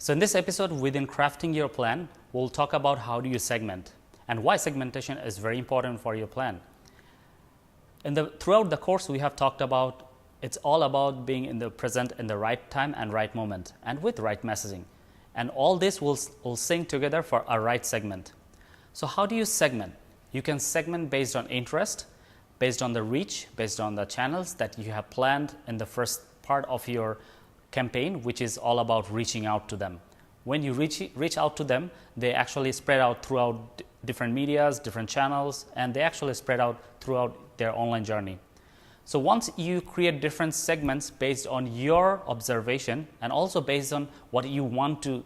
So in this episode, within crafting your plan, we'll talk about how do you segment and why segmentation is very important for your plan. Throughout the course, we have talked about it's all about being in the present in the right time and right moment and with right messaging. And all this will sync together for a right segment. So how do you segment? You can segment based on interest, based on the reach, based on the channels that you have planned in the first part of your campaign, which is all about reaching out to them. When you reach out to them, they actually spread out throughout different medias, different channels, and they actually spread out throughout their online journey. So once you create different segments based on your observation and also based on what you want to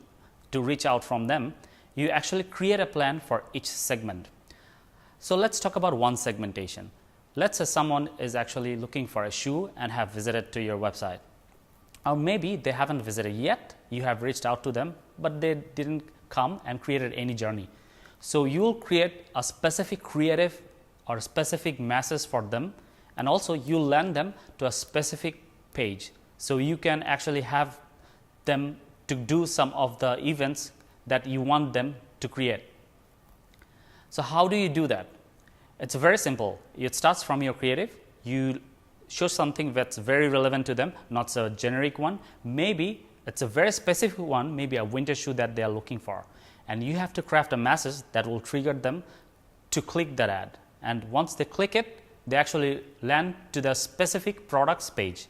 reach out from them, you actually create a plan for each segment. So let's talk about one segmentation. Let's say someone is actually looking for a shoe and have visited to your website. Or maybe they haven't visited yet, you have reached out to them, but they didn't come and created any journey. So you will create a specific creative or specific message for them, and also you land them to a specific page. So you can actually have them to do some of the events that you want them to create. So how do you do that? It's very simple. It starts from your creative. You show something that's very relevant to them, not a generic one. Maybe it's a very specific one, maybe a winter shoe that they are looking for. And you have to craft a message that will trigger them to click that ad. And once they click it, they actually land to the specific products page.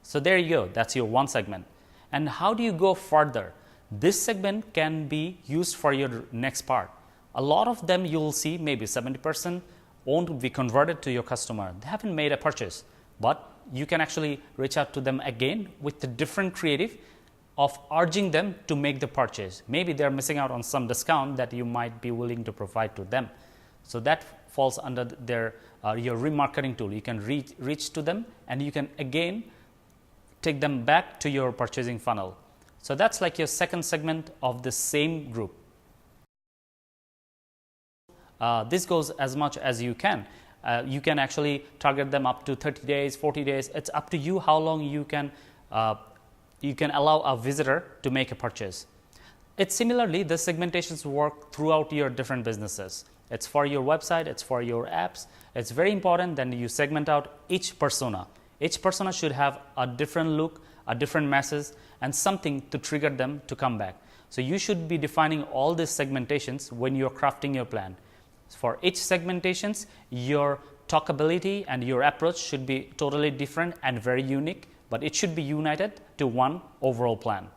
So there you go, that's your one segment. And how do you go further? This segment can be used for your next part. A lot of them you will see maybe 70% won't be converted to your customer. They haven't made a purchase, but you can actually reach out to them again with the different creative of urging them to make the purchase. Maybe they're missing out on some discount that you might be willing to provide to them. So that falls under your remarketing tool. You can reach to them and you can again take them back to your purchasing funnel. So that's like your second segment of the same group. This goes as much as you can. You can actually target them up to 30 days, 40 days. It's up to you how long you can allow a visitor to make a purchase. It's similarly, the segmentations work throughout your different businesses. It's for your website, it's for your apps. It's very important that you segment out each persona. Each persona should have a different look, a different message, and something to trigger them to come back. So you should be defining all these segmentations when you're crafting your plan. For each segmentations, your talkability and your approach should be totally different and very unique, but it should be united to one overall plan.